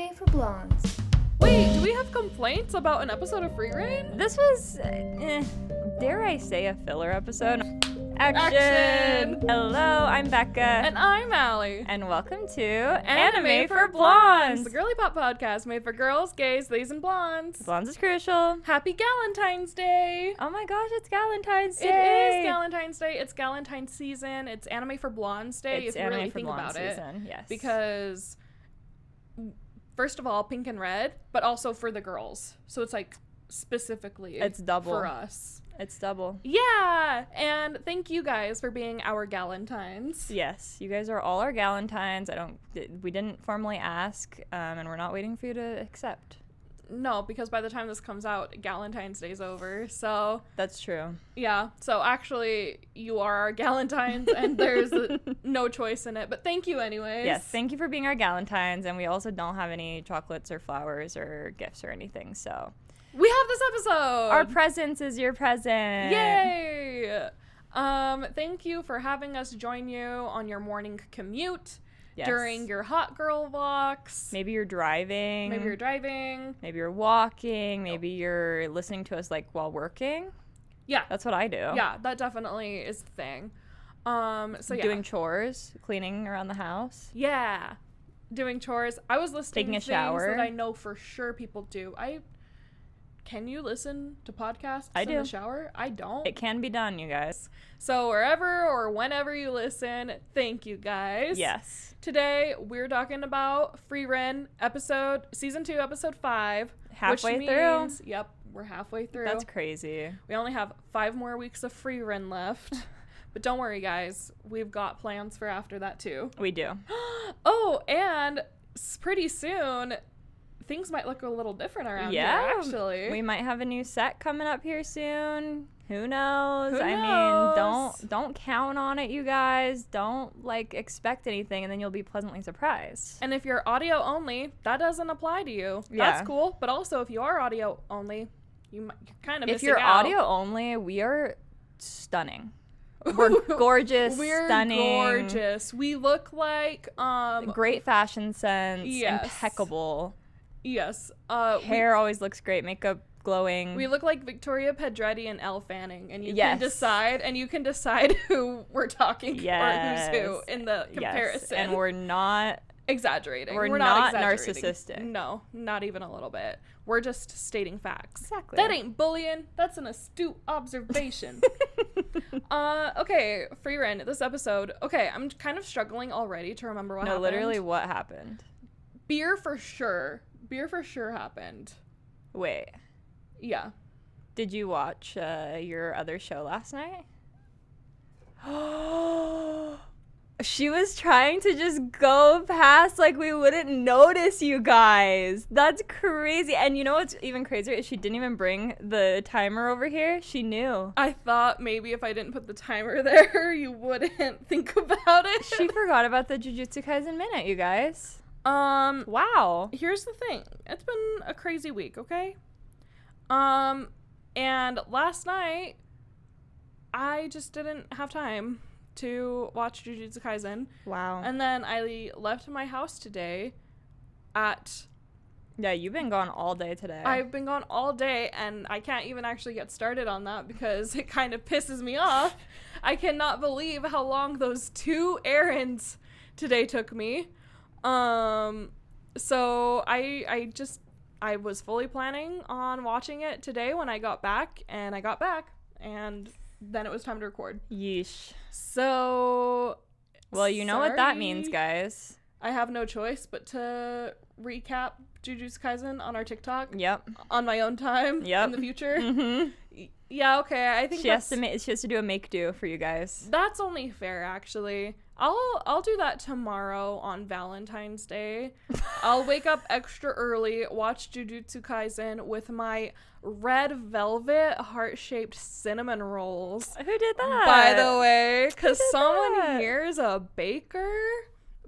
Anime for Blondes. Wait, do we have complaints about an episode of Frieren? This was, dare I say, a filler episode? Action! Hello, I'm Becca. And I'm Allie. And welcome to Anime for Blondes, the girly pop podcast made for girls, gays, theys, and blondes. Blondes is crucial. Happy Galentine's Day! Oh my gosh, it's Galentine's Day. It is Galentine's Day. It's Galentine's season. It's Anime for Blondes Day, It's if you Anime really for think Blondes about season, it. yes. Because, first of all, pink and red, but also for the girls. So it's like specifically It's double. for us. It's double. Yeah! And thank you guys for being our Galentines. Yes, you guys are all our Galentines. We didn't formally ask, and we're not waiting for you to accept. No, because by the time this comes out, Galentine's Day's over. So, That's true. yeah. So, actually, you are our Galentines, and there's no choice in it. But thank you anyways. Yes, thank you for being our Galentines, and we also don't have any chocolates or flowers or gifts or anything, so... We have this episode! Our presence is your present. Yay! Thank you for having us join you on your morning commute, Yes. during your hot girl walks. Maybe you're driving. Maybe you're driving. Maybe you're walking. Maybe you're listening to us, like, while working. Yeah. That's what I do. Yeah, that definitely is the thing. So yeah. Doing chores, cleaning around the house. Yeah. Doing chores. I was listening Taking a to shower. things that I know for sure people do. Can you listen to podcasts I in do. the shower? I don't. It can be done, you guys. So wherever or whenever you listen, thank you guys. Yes. Today we're talking about Frieren season 2, episode 5. Halfway which through. means, yep, we're halfway through. That's crazy. We only have 5 more weeks of Frieren left. But don't worry, guys. We've got plans for after that too. We do. Oh, and pretty soon, things might look a little different around here, actually. We might have a new set coming up here soon. Who knows? Who I knows? mean, don't count on it, you guys. Don't, expect anything, and then you'll be pleasantly surprised. And if you're audio only, that doesn't apply to you. Yeah. That's cool. But also, if you are audio only, you're kind of If missing you're out. audio only, we are stunning. We're gorgeous, We're stunning. gorgeous. We look like, Great fashion sense. Yes. Impeccable. yes. Hair always looks great. Makeup glowing. We look like Victoria Pedretti and Elle Fanning, and you Yes. can decide who we're talking Yes. or who's who in the comparison. Yes. And we're not exaggerating. We're not not exaggerating. narcissistic. No, not even a little bit. We're just stating facts. Exactly. That ain't bullying. That's an astute observation. Okay, Frieren, this episode. Okay, I'm kind of struggling already to remember what happened. No, literally what happened? Beer for sure. Beer for sure happened. Wait. Yeah. Did you watch your other show last night? She was trying to just go past like we wouldn't notice, you guys. That's crazy. And you know what's even crazier is she didn't even bring the timer over here. She knew. I thought maybe if I didn't put the timer there, you wouldn't think about it. She forgot about the Jujutsu Kaisen minute, you guys. Um, Wow. here's the thing. It's been a crazy week, okay? And last night, I just didn't have time to watch Jujutsu Kaisen. Wow. And then I left my house today at... Yeah, you've been gone all day today. I've been gone all day, and I can't even actually get started on that because it kind of pisses me off. I cannot believe how long those 2 errands today took me. So I was fully planning on watching it today when I got back, and I got back, and then it was time to record. Yeesh. So, Well, you know what that sorry. means, guys. I have no choice but to recap Jujutsu Kaisen on our TikTok Yep. on my own time Yep. in the future. Mm-hmm. Yeah, okay. I think She has to do a make do for you guys. that's only fair, actually. I'll do that tomorrow on Valentine's Day. I'll wake up extra early, watch Jujutsu Kaisen with my red velvet heart-shaped cinnamon rolls. Who did that? By the way, because did someone that? here is a baker,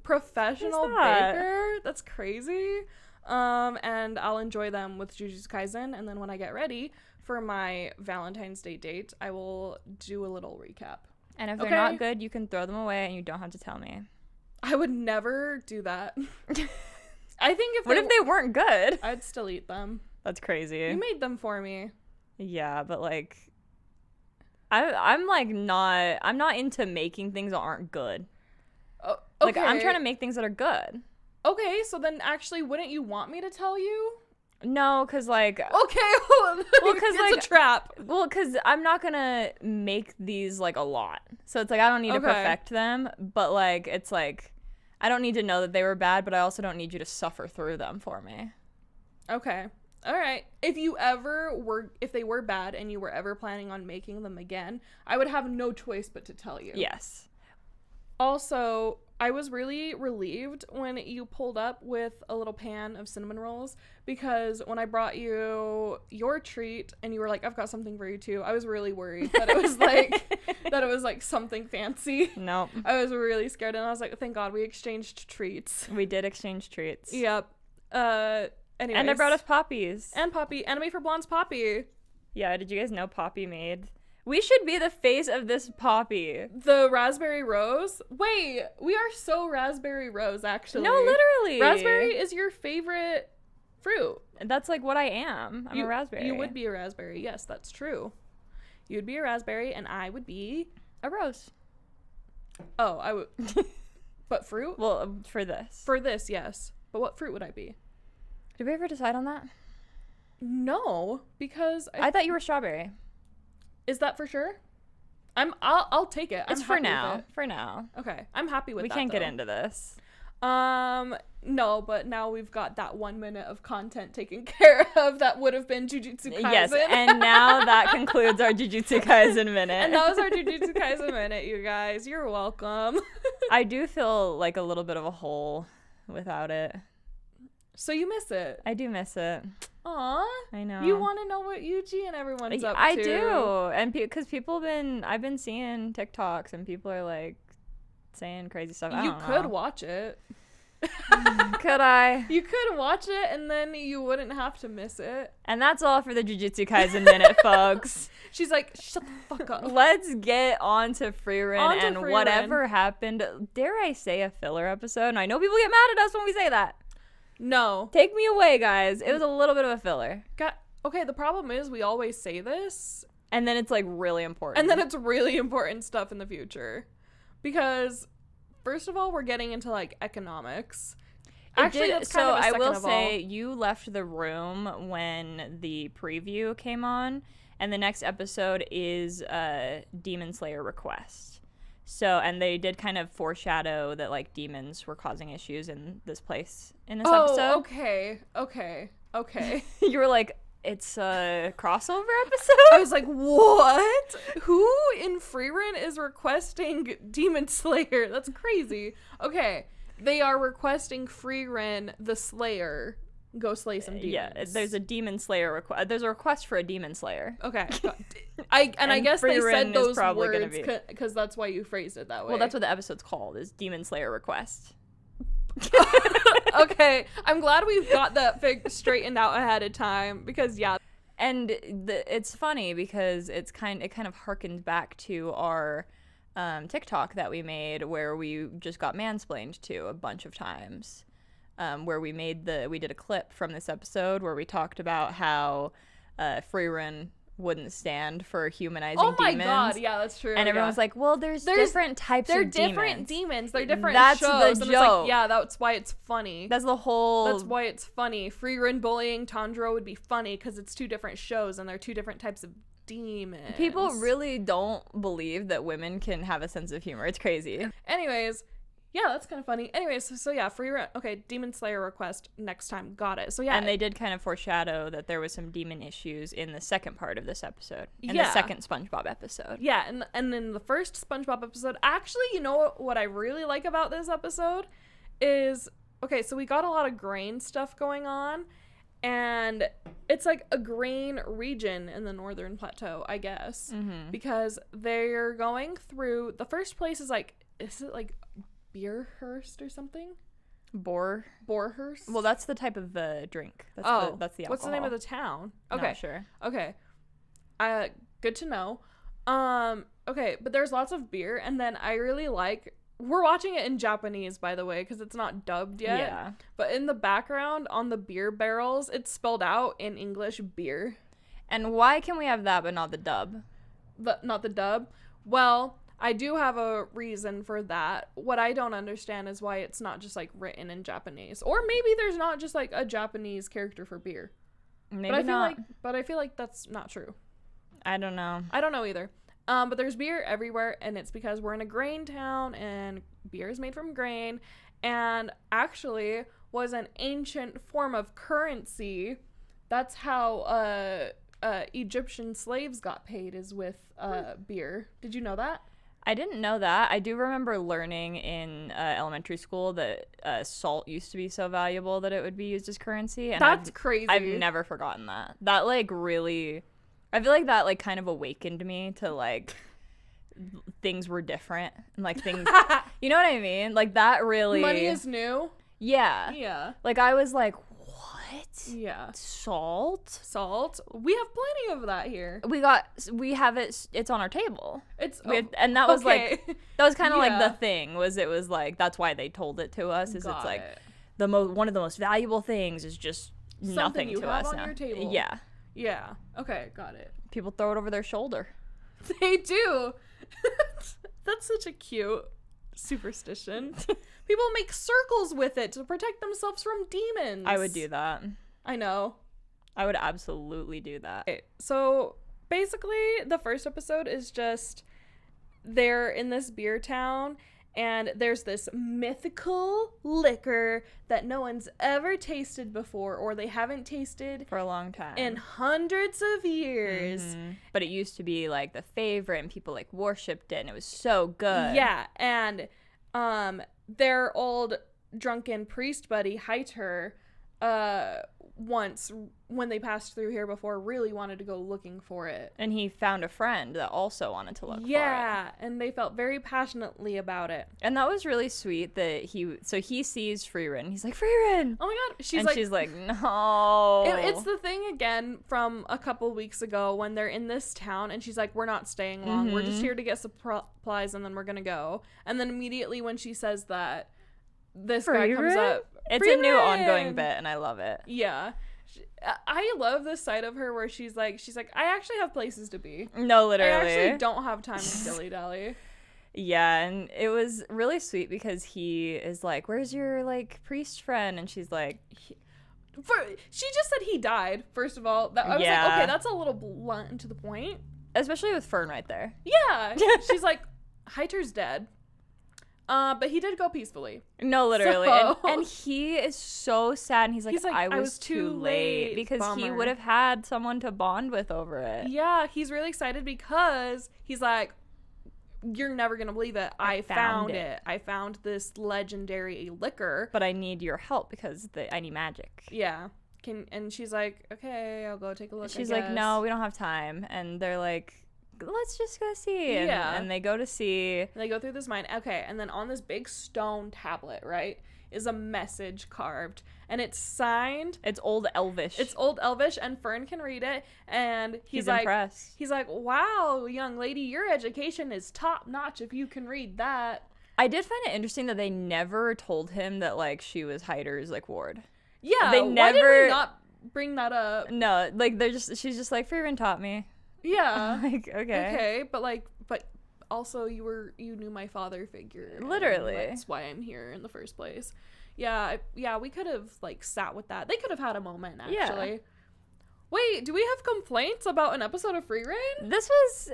professional Who's that? baker. That's crazy. And I'll enjoy them with Jujutsu Kaisen, and then when I get ready for my Valentine's Day date, I will do a little recap. And if they're Okay. not good, you can throw them away and you don't have to tell me. I would never do that. I think What if they weren't good? I'd still eat them. That's crazy. You made them for me. Yeah, but like, I'm like not. I'm not into making things that aren't good. Oh, Like okay. I'm trying to make things that are good. Okay, so then actually, wouldn't you want me to tell you? No, cause like. Okay, Well, cause it's like a trap. Well, cause I'm not gonna make these like a lot, so it's like I don't need to perfect them. But like, it's like I don't need to know that they were bad, but I also don't need you to suffer through them for me. Okay. All right. If they were bad and you were ever planning on making them again, I would have no choice but to tell you. Yes. Also, I was really relieved when you pulled up with a little pan of cinnamon rolls, because when I brought you your treat and you were like, I've got something for you too, I was really worried that it was like something fancy. Nope. I was really scared, and I was like, thank God we exchanged treats. We did exchange treats. Yep. Anyways. And I brought us poppies. And Poppy. Enemy for Blonde's Poppy. Yeah, did you guys know Poppy made? We should be the face of this Poppy. The raspberry rose? Wait, we are so raspberry rose, actually. No, literally. Raspberry is your favorite fruit. That's like what I am. I'm a raspberry. You would be a raspberry. Yes, that's true. You would be a raspberry, and I would be a rose. Oh, I would. But fruit? Well, for this. For this, yes. But what fruit would I be? Did we ever decide on that? No, because I thought you were strawberry. Is that for sure? I'll take it. It's for now. For now. Okay. I'm happy with that. We can't get into this. No, but now we've got that 1 minute of content taken care of that would have been Jujutsu Kaisen. Yes, and now that concludes our Jujutsu Kaisen minute. And that was our Jujutsu Kaisen minute, you guys. You're welcome. I do feel like a little bit of a hole without it. So you miss it. I do miss it. Aw. I know. You want to know what Yuji and everyone's up to. I do. And because I've been seeing TikToks and people are like saying crazy stuff. You could watch it. Could I? You could watch it and then you wouldn't have to miss it. And that's all for the Jujutsu Kaisen minute, folks. She's like, shut the fuck up. Let's get on to Frieren and whatever happened. Dare I say a filler episode? And I know people get mad at us when we say that. No. Take me away, guys. It was a little bit of a filler. Okay, the problem is we always say this. And then it's like really important. And then it's really important stuff in the future. Because, first of all, we're getting into like economics. Actually, that's kind of a second I will of all. say you left the room when the preview came on. And the next episode is Demon Slayer Request. So, and they did kind of foreshadow that, like, demons were causing issues in this place in this episode. Okay. You were like, it's a crossover episode? I was like, what? Who in Frieren is requesting Demon Slayer? That's crazy. Okay, they are requesting Frieren the Slayer go slay some demons. Yeah, there's a Demon Slayer request. There's a request for a Demon Slayer. Okay. I guess they said those words because that's why you phrased it that way. Well, that's what the episode's called, is Demon Slayer Request. Okay, I'm glad we've got that straightened out ahead of time because, yeah. And it's funny because it kind of harkened back to our TikTok that we made where we just got mansplained to a bunch of times. Where we did a clip from this episode where we talked about how Frieren wouldn't stand for humanizing demons. Oh my god, yeah, that's true. And everyone was like, well, there's different types of demons. They're different demons. They're different That's shows. the and joke. It's like, yeah, that's why it's funny. That's why it's funny. Frieren bullying Tanjiro would be funny because it's two different shows and they're two different types of demons. People really don't believe that women can have a sense of humor. It's crazy. Anyways, yeah, that's kind of funny. Anyways, so yeah, Frieren. Okay, Demon Slayer request next time. Got it. So yeah. And they did kind of foreshadow that there was some demon issues in the second part of this episode. In the second SpongeBob episode. Yeah, and in the first SpongeBob episode, actually, you know what I really like about this episode is, okay, so we got a lot of grain stuff going on, and it's like a grain region in the Northern Plateau, I guess, because they're going through, the first place is like Beerhurst or something? Boarhurst? Well, that's the type of drink. That's the alcohol. What's the name of the town? Okay. Not sure. Okay. Good to know. Okay, but there's lots of beer, and then I really like we're watching it in Japanese, by the way, because it's not dubbed yet. Yeah. But in the background, on the beer barrels, it's spelled out in English, beer. And why can we have that but not the dub? Not the dub? Well, I do have a reason for that. What I don't understand is why it's not just, like, written in Japanese. Or maybe there's not just, like, a Japanese character for beer. Maybe not. But I feel like that's not true. I don't know. I don't know either. But there's beer everywhere, and it's because we're in a grain town, and beer is made from grain, and actually was an ancient form of currency. That's how Egyptian slaves got paid, is with beer. Did you know that? I didn't know that. I do remember learning in elementary school that salt used to be so valuable that it would be used as currency. And That's crazy. I've never forgotten that. That, like, really... I feel like that, like, kind of awakened me to, like, things were different. And, like, things... you know what I mean? Like, that really... Money is new? Yeah. Yeah. Like, I was like, what? Yeah. Salt? Salt? We have plenty of that here. We have it, it's on our table. And that was, okay. like, that was kind of, Yeah. like, the thing, was it was, like, that's why they told it to us, is Got it's, like, it. one of the most valuable things is just Something nothing you to have us on now. your table. Yeah. Yeah. Okay, got it. People throw it over their shoulder. They do. That's such a cute superstition. People make circles with it to protect themselves from demons. I would do that. I know. I would absolutely do that. Okay, so basically the first episode is just they're in this beer town, and there's this mythical liquor that no one's ever tasted before, or they haven't tasted For a long time. in hundreds of years. Mhm. But it used to be, like, the favorite, and people, like, worshipped it, and it was so good. Yeah, and their old drunken priest buddy, Heiter, once, when they passed through here before, really wanted to go looking for it. And he found a friend that also wanted to look for it. Yeah, and they felt very passionately about it. And that was really sweet that he sees Frieren. He's like, Frieren! Oh my god, She's like, no. It's the thing again from a couple weeks ago when they're in this town, and she's like, we're not staying long. We're just here to get supplies, and then we're gonna go. And then immediately when she says that, this guy comes up. It's a new Frieren! ongoing bit, and I love it. Yeah. I love this side of her where she's like, I actually have places to be. No, I literally. actually don't have time to dilly-dally. Yeah, and it was really sweet because he is like, where's your, like, priest friend? And she's like... She just said he died, first of all. I was like, okay, that's a little blunt and to the point. Especially with Fern right there. Yeah. She's like, Heiter's dead. But he did go peacefully. No, literally. So... And he is so sad. And he's like, I was too late. Because he would have had someone to bond with over it. Yeah, he's really excited because he's like, you're never going to believe it. I found it. I found this legendary liquor. But I need your help because I need magic. Yeah. And she's like, okay, I'll go take a look. She's like, no, we don't have time. And they're like, let's just go see. And they go to see. And they go through this mine. Okay, and then on this big stone tablet, right, is a message carved. And it's signed. It's Old Elvish. And Fern can read it. And he's like, impressed. He's like, wow, young lady, your education is top notch if you can read that. I did find it interesting that they never told him that, like, she was Heiter's, like, ward. Yeah, they never. Why did we not bring that up? No, like, she's just like, Frieren taught me. Yeah. Like, okay. Okay, but also you knew my father figure. Literally. That's why I'm here in the first place. Yeah, we could have, like, sat with that. They could have had a moment, actually. Yeah. Wait, do we have complaints about an episode of Frieren? This was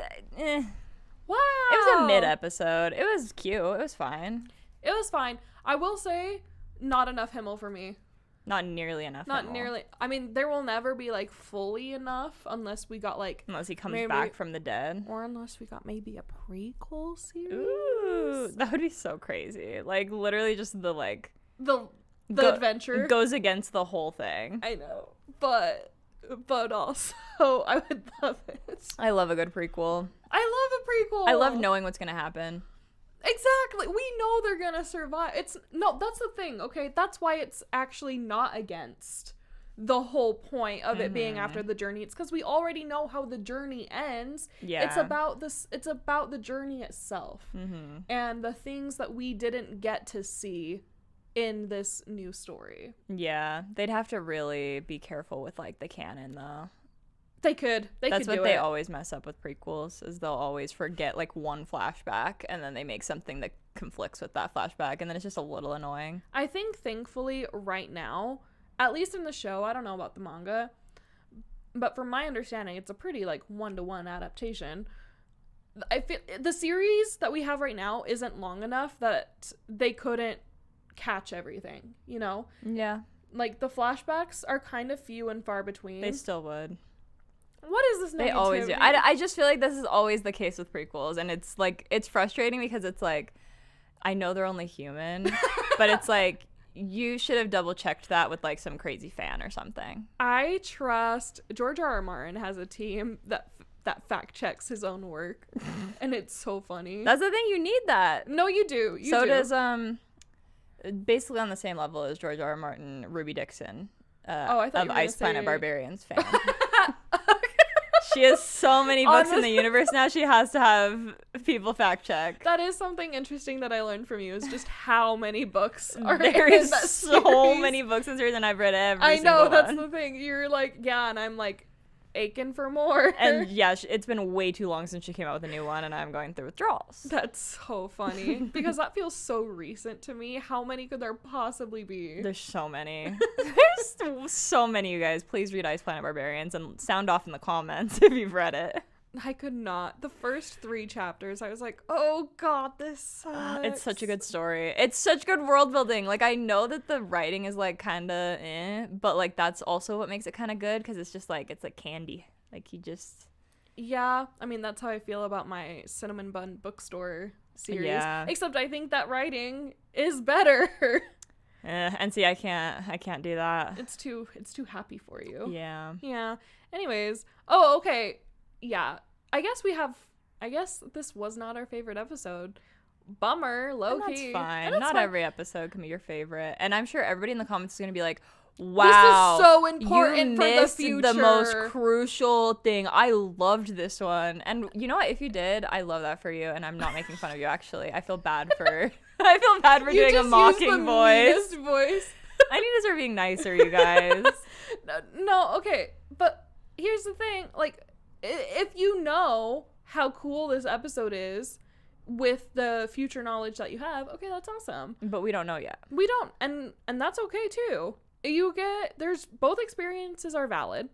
Wow. It was a mid-episode. It was cute. It was fine. It was fine. I will say, not enough Himmel for me. Not nearly enough. Not nearly. I mean, there will never be, like, fully enough unless we got, like... Unless he comes back from the dead. Or unless we got maybe a prequel series. Ooh, that would be so crazy. Like, literally just the, like... The adventure. Goes against the whole thing. I know. But also, I would love it. I love a good prequel. I love a prequel. I love knowing what's going to happen. Exactly. We know they're gonna survive. That's the thing, okay? That's why it's actually not against the whole point of it being after the journey. It's because we already know how the journey ends. Yeah. It's about the journey itself. And the things that we didn't get to see in this new story. Yeah. They'd have to really be careful with, like, the canon, though. They could. That's what they always mess up with prequels, is they'll always forget, like, one flashback, and then they make something that conflicts with that flashback, and then it's just a little annoying. I think, thankfully, right now, at least in the show, I don't know about the manga, but from my understanding, it's a pretty, like, one-to-one adaptation. I feel the series that we have right now isn't long enough that they couldn't catch everything, you know? Yeah. Like, the flashbacks are kind of few and far between. They still would. What is this negativity? They always do. I just feel like this is always the case with prequels, and it's, like, it's frustrating because it's, like, I know they're only human, but it's, like, you should have double-checked that with, like, some crazy fan or something. I trust George R.R. Martin has a team that fact-checks his own work, and it's so funny. That's the thing. You need that. No, you do. So does, basically on the same level as George R.R. Martin, Ruby Dixon, I thought of you were Ice gonna Planet say... Barbarians fan. She has so many books in the universe now, she has to have people fact check. That is something interesting that I learned from you, is just how many books are there in is that so series. many books in series, and I've read every I single know, that's one. the thing. You're like, yeah, and I'm like aching for more. And yeah, it's been way too long since she came out with a new one, and I'm going through withdrawals. That's so funny, because that feels so recent to me. How many could there possibly be? There's so many. There's so many, you guys. Please read Ice Planet Barbarians and sound off in the comments if you've read it. I could not. The first 3 chapters, I was like, oh god, this sucks. It's such a good story. It's such good world building. Like, I know that the writing is, like, kind of but, like, that's also what makes it kind of good, because it's just, like, it's like candy. Like, you just... Yeah, I mean, that's how I feel about my Cinnamon Bun Bookstore series. Yeah. Except I think that writing is better. And see, I can't do that. It's too happy for you. Yeah. Yeah. Anyways. Oh, okay. Yeah. I guess this was not our favorite episode. Bummer, low And key. that's fine. And that's Not fine. every episode can be your favorite. And I'm sure everybody in the comments is going to be like, wow. This is so important you for the missed future. the most crucial thing. I loved this one. And you know what? If you did, I love that for you. And I'm not making fun of you, actually. I feel bad for You doing a just mocking used the voice. meanest voice. I need to start being nicer, you guys. No, okay. But here's the thing. Like, if you know how cool this episode is with the future knowledge that you have, okay, that's awesome. But we don't know yet. We don't, and that's okay too. There's both experiences are valid.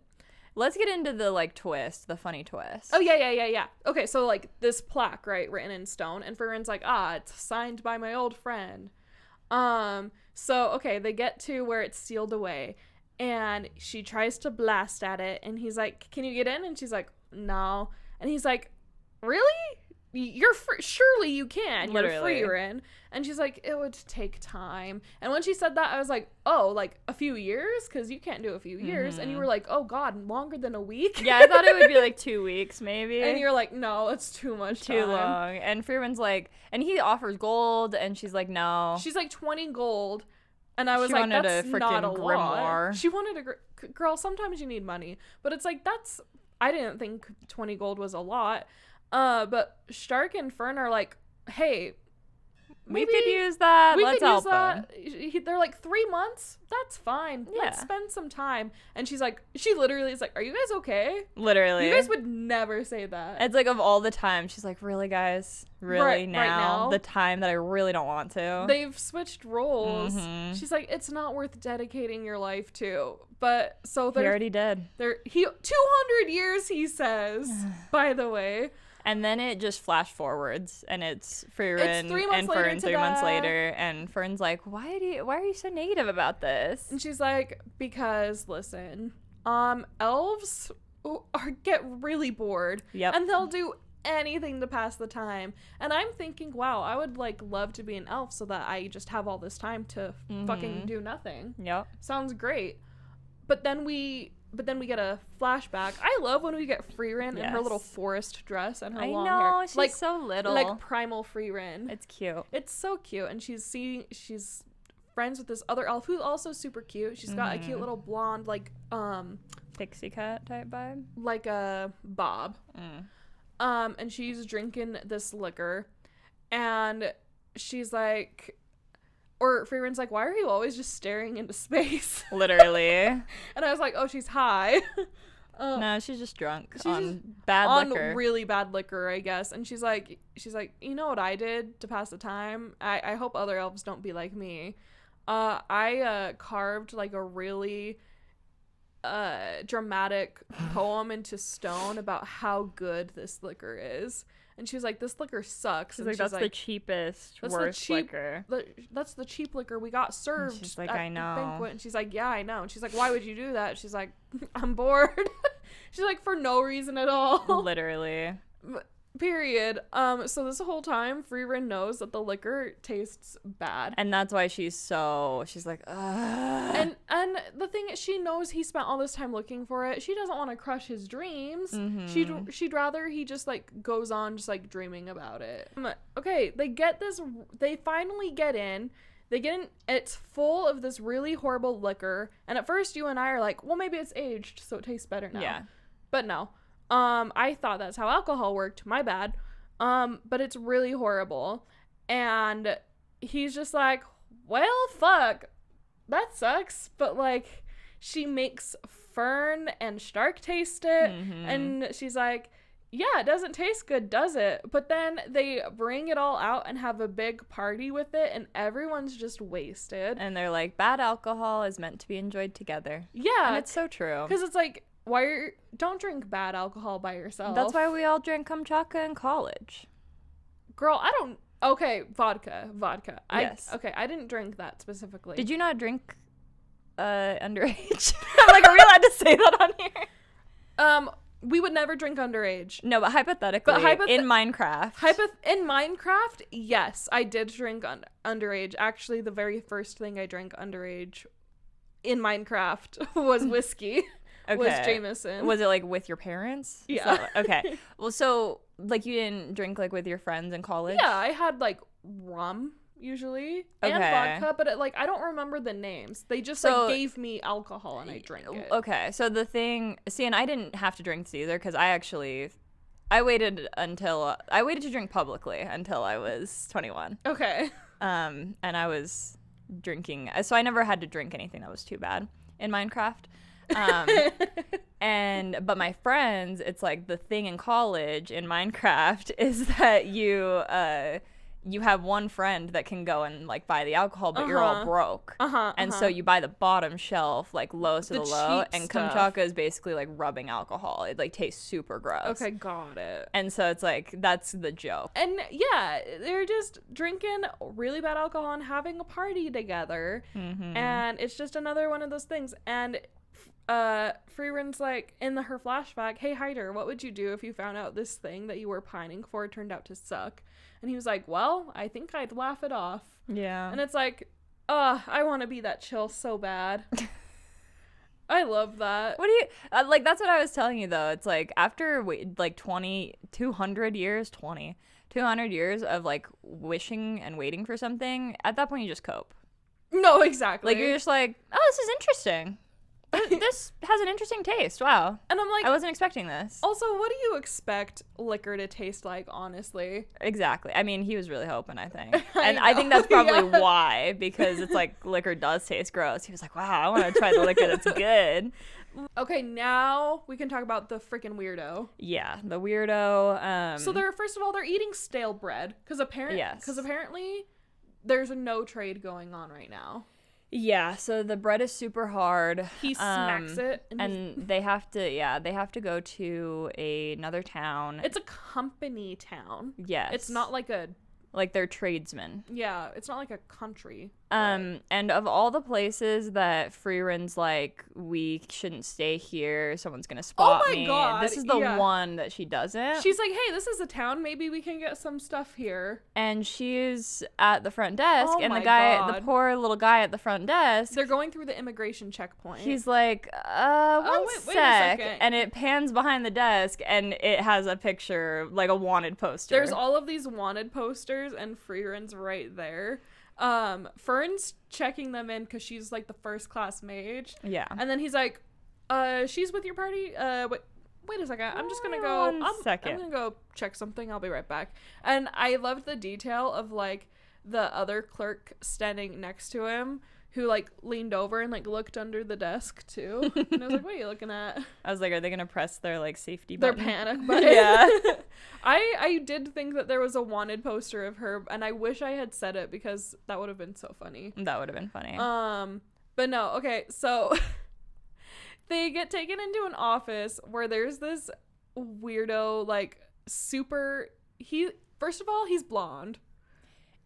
Let's get into the, like, twist, the funny twist. Oh, yeah. Okay, so, like, this plaque, right, written in stone, and Frieren's like, it's signed by my old friend. So, okay, they get to where it's sealed away, and she tries to blast at it, and he's like, can you get in? And she's like, no. And he's like, really? You're surely you can. Literally. You're Frieren. And she's like, it would take time. And when she said that, I was like, oh, like a few years? Because you can't do a few years. And you were like, oh god, longer than a week? Yeah, I thought it would be like 2 weeks, maybe. And you're like, no, it's too much time. Too long. And Frieren's like, and he offers gold, and she's like, no. She's like 20 gold. And I was She like, wanted that's a not a freaking lot. grimoire. She wanted girl, sometimes you need money. But it's like, I didn't think 20 gold was a lot. But Stark and Fern are like, hey, we could use that. Let's help them. They're like, 3 months? That's fine. Yeah. Let's spend some time. And she literally is like, are you guys okay? Literally. You guys would never say that. It's like, of all the time, she's like, really, guys? Really, Right now? now? The time that I really don't want to? They've switched roles. Mhm. She's like, it's not worth dedicating your life to. But so He already did. 200 years, he says, by the way. And then it just flash forwards, and it's Frieren 3 months and later Fern to 3 months that. later, and Fern's like, why are you so negative about this? And she's like, because listen, elves get really bored. Yep. And they'll do anything to pass the time. And I'm thinking, wow, I would like love to be an elf so that I just have all this time to fucking do nothing. Yep. Sounds great. But then we get a flashback. I love when we get Frieren in her Yes. little forest dress and her I long know, hair. she's like so little. like primal Frieren. It's cute. It's so cute, and she's friends with this other elf who's also super cute. She's got a cute little blonde, like, pixie cut type vibe. like a bob. And she's drinking this liquor, and she's like, or Frieren's like, why are you always just staring into space? Literally. And I was like, oh, she's high. No, she's just drunk she's on just bad on liquor. really bad liquor, I guess. And she's like, you know what I did to pass the time? I hope other elves don't be like me. I carved like a really dramatic poem into stone about how good this liquor is. And she was like, this liquor sucks. She's and like, that's the cheapest, worst liquor. That's the cheap liquor we got served. And she's like, at I know. the banquet. And she's like, yeah, I know. And she's like, why would you do that? She's like, I'm bored. She's like, for no reason at all. Literally. Period. So this whole time, Frieren knows that the liquor tastes bad. And that's why she's like, ugh. And the thing is, she knows he spent all this time looking for it. She doesn't want to crush his dreams. She'd rather he just like goes on just like dreaming about it. Okay, they finally get in. They get in, it's full of this really horrible liquor. And at first you and I are like, well, maybe it's aged, so it tastes better now. Yeah. But no. I thought that's how alcohol worked. My bad. But it's really horrible. And he's just like, well, fuck. That sucks. But like, she makes Fern and Stark taste it. And she's like, yeah, it doesn't taste good, does it? But then they bring it all out and have a big party with it, and everyone's just wasted. And they're like, bad alcohol is meant to be enjoyed together. Yeah. And it's so true. Because it's like, don't drink bad alcohol by yourself. That's why we all drank kamchaka in college. Girl, I don't. Okay, vodka. Yes. I didn't drink that specifically. Did you not drink underage? I'm like, are we allowed to say that on here? We would never drink underage. No, but hypothetically, in Minecraft. In Minecraft, yes, I did drink underage. Actually, the very first thing I drank underage in Minecraft was whiskey. Okay. Was Jameson. Was it like with your parents? Yeah. Okay. Well, so like you didn't drink like with your friends in college? Yeah, I had like rum usually and vodka, but I don't remember the names. They just like gave me alcohol and I drank it. Okay. So the thing, see, and I didn't have to drink this either because I waited to drink publicly until I was 21. Okay. And I was drinking, so I never had to drink anything that was too bad in Minecraft. But my friends, it's like the thing in college in Minecraft is that you have one friend that can go and like buy the alcohol, but you're all broke. So you buy the bottom shelf, like lowest of the low, and kamchaka is basically like rubbing alcohol. It like tastes super gross. Okay, got it. And so it's like that's the joke. And yeah, they're just drinking really bad alcohol and having a party together. And it's just another one of those things. And Frieren's like, in her flashback, hey Hyder, what would you do if you found out this thing that you were pining for turned out to suck? And he was like, well, I think I'd laugh it off. Yeah. And it's like, I want to be that chill so bad. I love that. What do you like? That's what I was telling you though. It's like after like 200 years of like wishing and waiting for something, at that point you just cope. No, exactly. Like you're just like, oh, this is interesting. This has an interesting taste. Wow. And I'm like, I wasn't expecting this. Also, what do you expect liquor to taste like, honestly? Exactly. I mean, he was really hoping, I think. And I think that's probably why, because it's like liquor does taste gross. He was like, wow, I want to try the liquor that's good. Okay, now we can talk about the freaking weirdo. Yeah, the weirdo. So first of all, they're eating stale bread because apparently there's no trade going on right now. Yeah, so the bread is super hard. He smacks it. And they have to go to another town. It's a company town. Yes. It's not like they're tradesmen. Yeah, it's not like a country. And of all the places that Frieren's like, we shouldn't stay here, someone's gonna spot me. Oh my god. This is the one that she doesn't. She's like, hey, this is a town, maybe we can get some stuff here. And she's at the front desk, and the poor little guy at the front desk, they're going through the immigration checkpoint. He's like, wait a second. And it pans behind the desk, and it has a picture, like a wanted poster. There's all of these wanted posters, and Frieren's right there. Fern's checking them in because she's like the first class mage. Yeah. And then he's like, she's with your party? Wait a second. I'm just gonna go. I'm gonna go check something. I'll be right back. And I loved the detail of like the other clerk standing next to him who like leaned over and like looked under the desk too. And I was like, what are you looking at? I was like, are they gonna press their like safety button? Their panic button. Yeah. I did think that there was a wanted poster of her, and I wish I had said it because that would have been so funny. That would have been funny. But no, okay, so they get taken into an office where there's this weirdo, like, first of all, he's blonde.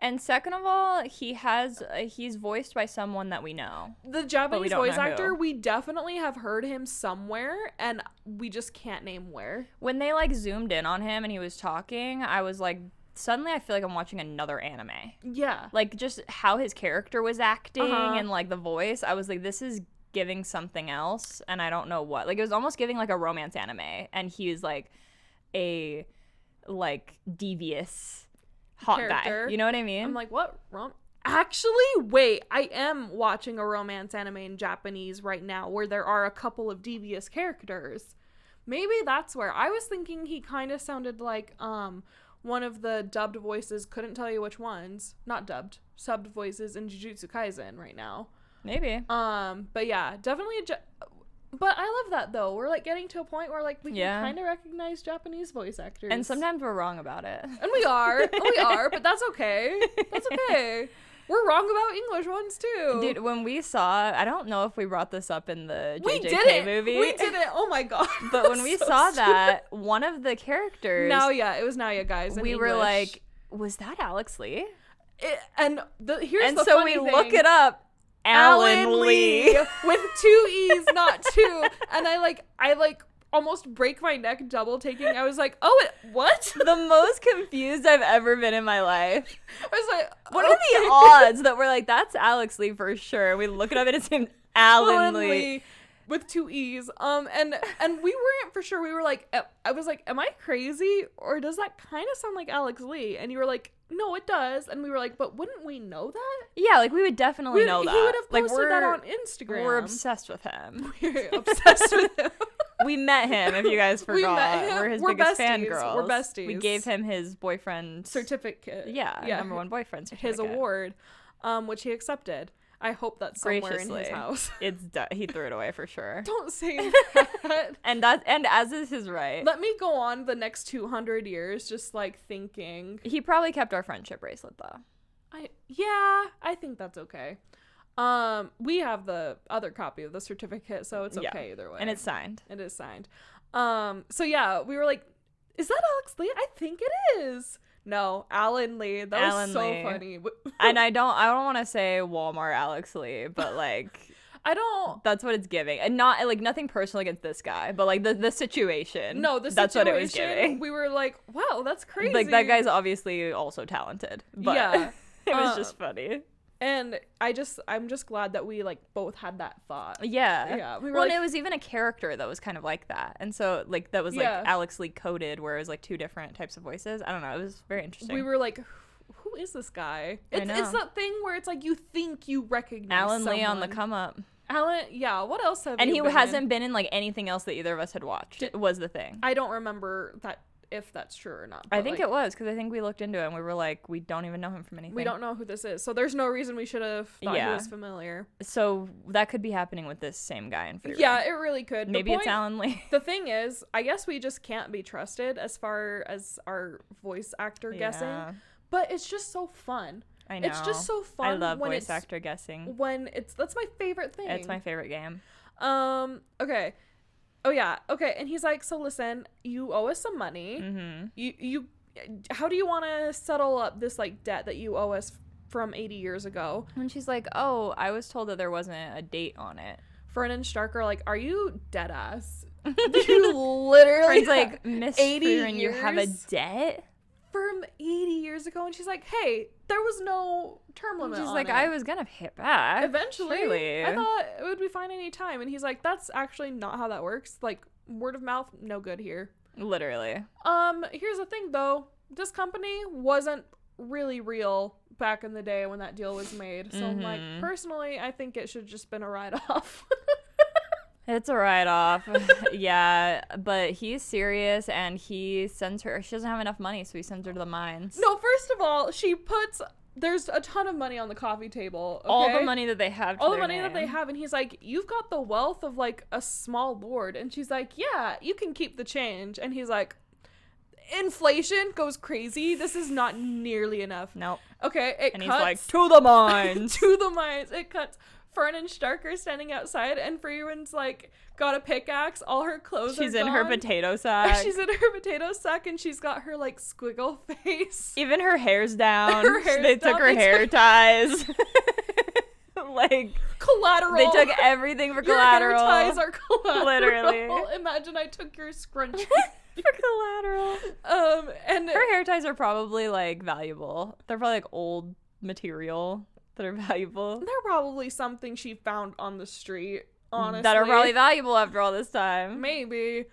And second of all, he's voiced by someone that we know. The Japanese voice actor, we definitely have heard him somewhere, and we just can't name where. When they, like, zoomed in on him and he was talking, I was like, suddenly I feel like I'm watching another anime. Yeah. Like, just how his character was acting and, like, the voice, I was like, this is giving something else, and I don't know what. Like, it was almost giving, like, a romance anime, and he was, like, a, like, devious hot character. Guy. You know what I mean? I'm like, what? Actually, wait, I am watching a romance anime in Japanese right now where there are a couple of devious characters. Maybe that's where. I was thinking he kind of sounded like one of the dubbed voices, couldn't tell you which ones. Not dubbed, subbed voices in Jujutsu Kaisen right now. Maybe. But yeah, definitely but I love that though. We're like getting to a point where like we can kind of recognize Japanese voice actors. And sometimes we're wrong about it. And we are, but that's okay. That's okay. We're wrong about English ones too. Dude, when we saw, I don't know if we brought this up in the JJK movie. We did it. Oh my god. But when we saw that, one of the characters. It was Naoya, guys. We were like, was that Alex Lee? Here's the funny so we thing. look it up. Alan Lee with 2 E's, not 2. And I almost break my neck double taking. I was like, what? The most confused I've ever been in my life. I was like, what are the odds that we're like, that's Alex Lee for sure? We look it up and it's named Alan Lee. With 2 E's. And we weren't for sure. We were like, I was like, am I crazy? Or does that kind of sound like Alex Lee? And you were like, no, it does. And we were like, but wouldn't we know that? Yeah, like we would definitely know that. He would have posted that on Instagram. We're obsessed with him. We're obsessed with him. We met him, if you guys forgot. We met him. We're his We're biggest besties. fangirls. We're besties. We gave him his boyfriend certificate. Yeah, number one boyfriend certificate. His award, which he accepted. I hope that's somewhere in his house. He threw it away for sure. Don't say that. and as is his right. Let me go on the next 200 years just like thinking. He probably kept our friendship bracelet though. I think that's okay. We have the other copy of the certificate, so it's okay either way. And it's signed. It is signed. So yeah, we were like, is that Alex Lee? I think it is. No, Alan Lee. That was so funny. And I don't want to say Walmart Alex Lee, but like that's what it's giving. And not like nothing personal against this guy, but like the situation. No, that's what it was giving. We were like, wow, that's crazy. Like that guy's obviously also talented. But yeah. It was just funny. And I'm just glad that we like both had that thought. Yeah. Yeah. We were and it was even a character that was kind of like that. And so like that was like Alex Lee coded, where it was like 2 different types of voices. I don't know. It was very interesting. We were like, who is this guy? It's that thing where it's like you think you recognize Alan Lee on the come up. Alan, yeah. What else have and you he been hasn't in? been in like anything else that either of us had watched. It was the thing. I don't remember that. If that's true or not. I think it was, because I think we looked into it and we were like, we don't even know him from anything. We don't know who this is. So there's no reason we should have thought he was familiar. So that could be happening with this same guy in Frieren. Yeah, it really could. Maybe it's Alan Lee. The thing is, I guess we just can't be trusted as far as our voice actor guessing. But it's just so fun. I know. It's just so fun. I love voice actor guessing. That's my favorite thing. It's my favorite game. Okay. Oh yeah, okay. And he's like, so listen, you owe us some money. Mm-hmm. You how do you want to settle up this like debt that you owe us from 80 years ago? And she's like, oh, I was told that there wasn't a date on it. Fern and Stark are like, are you dead ass? You literally Fern's like, Miss 80 Frieren, years? you have a debt? From 80 years ago. And she's like, hey, there was no term limit She's on like, it. I was gonna hit back. Eventually. Surely. I thought it would be fine any time. And he's like, that's actually not how that works. Like, word of mouth, no good here. Literally. Here's the thing, though. This company wasn't really real back in the day when that deal was made. So I'm like, personally, I think it should just been a write-off. It's a write-off. Yeah, but he's serious, and he sends her. She doesn't have enough money, so he sends her to the mines. No, first of all, there's a ton of money on the coffee table. Okay? All the money that they have. All the money that they have, and he's like, you've got the wealth of like a small lord, and she's like, yeah, you can keep the change, and he's like, inflation goes crazy. This is not nearly enough. Nope. Okay, and cuts. He's like, to the mines. To the mines. It cuts. Fern and Stark are standing outside, and Frieren's like got a pickaxe. All her clothes She's are in gone. her potato sack. She's in her potato sack, and she's got her like squiggle face. Even her hair's down. They took down. her hair ties. Like collateral. They took everything for Your collateral. hair ties are collateral. Literally. Imagine I took your scrunchie. For collateral. And her hair ties are probably like valuable. They're probably like old material that are valuable. They're probably something she found on the street, honestly. That are probably valuable after all this time. Maybe.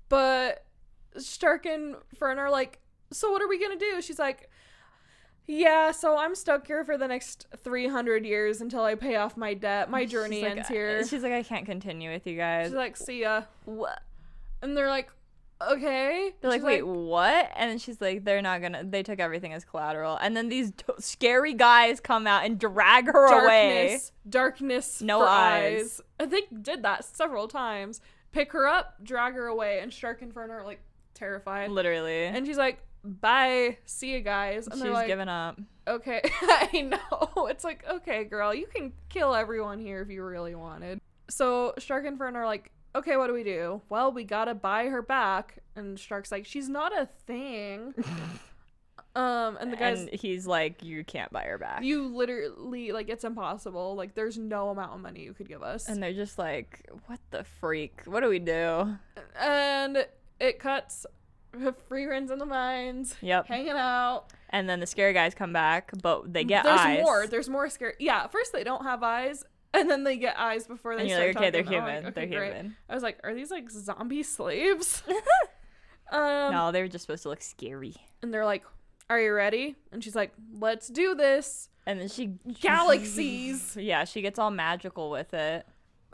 But Stark and Fern are like, so what are we gonna do? She's like, yeah, so I'm stuck here for the next 300 years until I pay off my debt. My journey ends here. She's like, I can't continue with you guys. She's like, see ya. What? And they're like, okay. They're like, wait, what? And then she's like, they took everything as collateral. And then these scary guys come out and drag her away. Darkness no for eyes. And they did that several times. Pick her up, drag her away, and Stark and Fern are like terrified. Literally. And she's like, bye, see you guys. And she's like, giving up. Okay. I know. It's like, okay, girl, you can kill everyone here if you really wanted. So Stark and Fern are like, okay, what do we do? Well, we gotta buy her back. And Stark's like, she's not a thing. And the guys, and he's like, you can't buy her back. You literally, like, it's impossible. Like, there's no amount of money you could give us. And they're just like, what the freak? What do we do? And it cuts. Frieren's in the mines. Yep. Hanging out. And then the scary guys come back, but they get eyes. There's more scary. Yeah, first they don't have eyes. And then they get eyes before they and you're start like, okay, talking. they're human. Like, they're great. human. I was like, are these like zombie slaves? No, they were just supposed to look scary. And they're like, are you ready? And she's like, let's do this. And then she galaxies. Yeah, she gets all magical with it.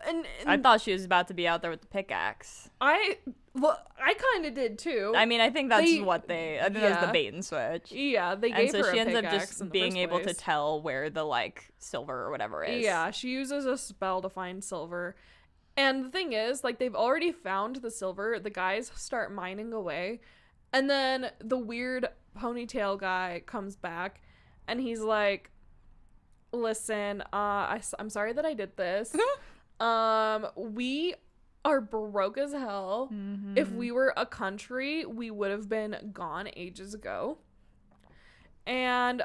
And I thought she was about to be out there with the pickaxe. I kind of did too. I mean, I think that's what they. I think yeah. that's the bait and switch. Yeah, they gave her a pickaxe. And so she ends up just being able to place. tell where the like silver or whatever is. Yeah, she uses a spell to find silver. And the thing is, like, they've already found the silver. The guys start mining away, and then the weird ponytail guy comes back, and he's like, "Listen, I'm sorry that I did this. We are broke as hell. Mm-hmm. If we were a country, we would have been gone ages ago. And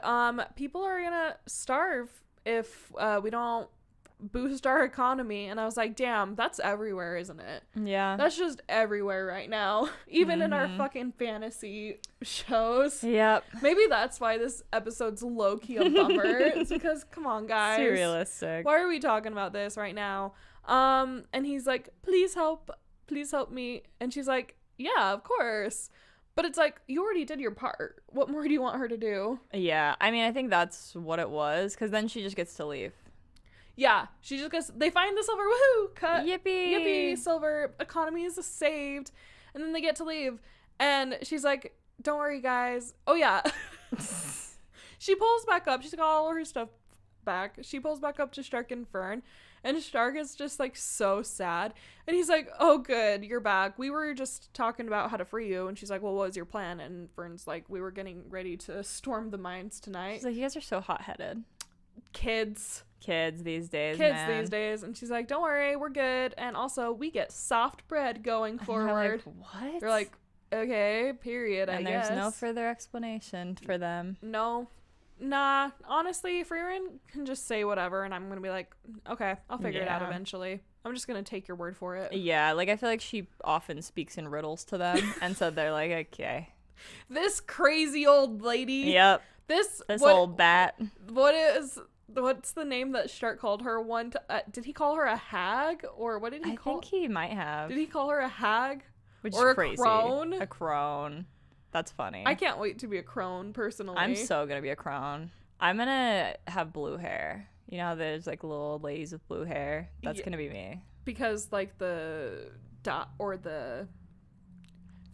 people are gonna starve if we don't boost our economy." And I was like, damn, that's everywhere, isn't it? Yeah. That's just everywhere right now. Even in our fucking fantasy shows. Yep. Maybe that's why this episode's low-key a bummer. It's because, come on, guys. It's realistic. Why are we talking about this right now? And he's like, please help me. And she's like, yeah, of course. But it's like, you already did your part. What more do you want her to do? Yeah. I mean, I think that's what it was, because then she just gets to leave. Yeah, she just gets, they find the silver, woohoo, cut. Yippee, silver, economy is saved. And then they get to leave. And she's like, don't worry, guys. Oh, yeah. She pulls back up. She's got all her stuff back. She pulls back up to Stark and Fern. And Stark is just, like, so sad. And he's like, oh, good, you're back. We were just talking about how to free you. And she's like, well, what was your plan? And Fern's like, we were getting ready to storm the mines tonight. She's like, you guys are so hot-headed. Kids these days, And she's like, don't worry, we're good. And also, we get soft bread going forward. Like, what? They're like, okay, period. And there's no further explanation for them. No. Nah, honestly, Frieren can just say whatever, and I'm gonna be like, okay, I'll figure it out eventually. I'm just gonna take your word for it. Yeah, like, I feel like she often speaks in riddles to them, and so they're like, okay. This crazy old lady. Yep. This old bat. What's the name that Stark called her? Did he call her a hag, or what did he call? I think he might have. Did he call her a hag? Which or is crazy. A crone? A crone. That's funny. I can't wait to be a crone, personally. I'm so gonna be a crone. I'm gonna have blue hair. You know how there's like little old ladies with blue hair? That's gonna be me. Because like the dot or the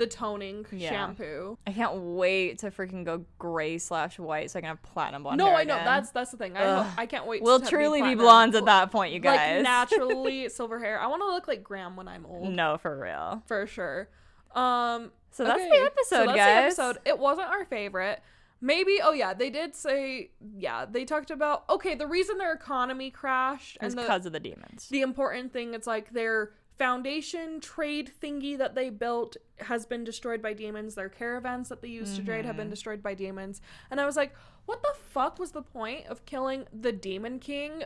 toning shampoo. I can't wait to freaking go gray/white so I can have platinum blonde No, hair I know. again. That's the thing. I can't wait We'll to truly be platinum. blondes at that point, you guys. Like naturally silver hair. I want to look like Graham when I'm old. No, for real. For sure. So that's okay. the episode, so that's guys. the episode. It wasn't our favorite. Maybe, they did say, they talked about, the reason their economy crashed is because of the demons. The important thing, it's like their foundation trade thingy that they built has been destroyed by demons. Their caravans that they used to trade have been destroyed by demons. And I was like, what the fuck was the point of killing the Demon King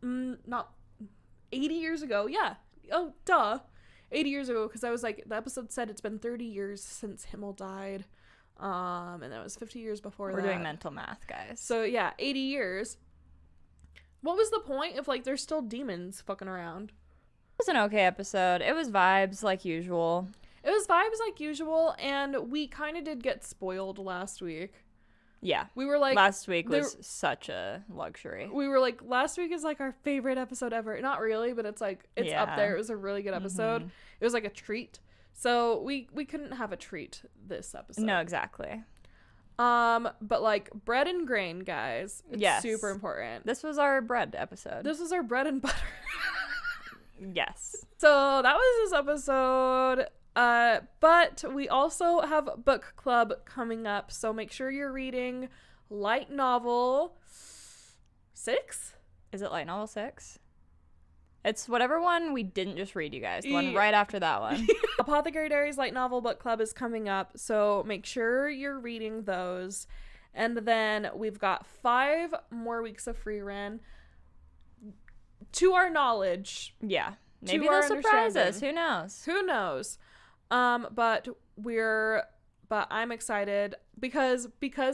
not 80 years ago? Yeah. Oh, duh. 80 years ago, because I was like, the episode said it's been 30 years since Himmel died. And that was 50 years before that. We're doing mental math, guys. So, 80 years. What was the point if, like, there's still demons fucking around? It was an okay episode. It was vibes like usual. And we kind of did get spoiled last week. Yeah. We were like... Last week was such a luxury. We were like, last week is like our favorite episode ever. Not really, but it's like, it's up there. It was a really good episode. It was like a treat. So we couldn't have a treat this episode. No, exactly. But like bread and grain, guys. It's super important. This was our bread episode. This was our bread and butter. Yes. So that was this episode. But we also have book club coming up, so make sure you're reading light novel 6. Is it light novel 6? It's whatever one we didn't just read, you guys. The one right after that one. Apothecary Diaries Light Novel book club is coming up, so make sure you're reading those. And then we've got 5 more weeks of Frieren. To our knowledge. Yeah. Maybe they'll surprise us. Who knows? But I'm excited because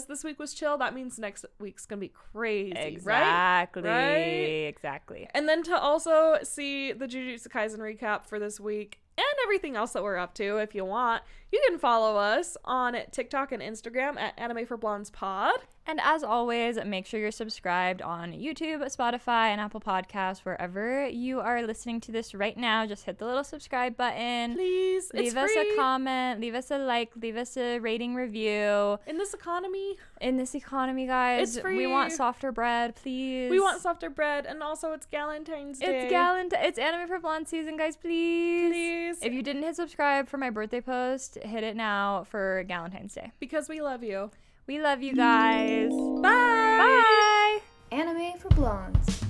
this week was chill. That means next week's gonna be crazy. Exactly. Right? Exactly. And then to also see the Jujutsu Kaisen recap for this week and everything else that we're up to, if you want, you can follow us on TikTok and Instagram at Anime for Blondes Pod. And as always, make sure you're subscribed on YouTube, Spotify, and Apple Podcasts. Wherever you are listening to this right now, just hit the little subscribe button. Please, leave us a comment, leave us a like, leave us a rating review. In this economy, guys, it's free. We want softer bread, please. We want softer bread, and also it's Galentine's Day. It's Anime for Blonde season, guys, please. If you didn't hit subscribe for my birthday post, hit it now for Galentine's Day. Because we love you. We love you guys. Bye. Bye. Anime for Blondes.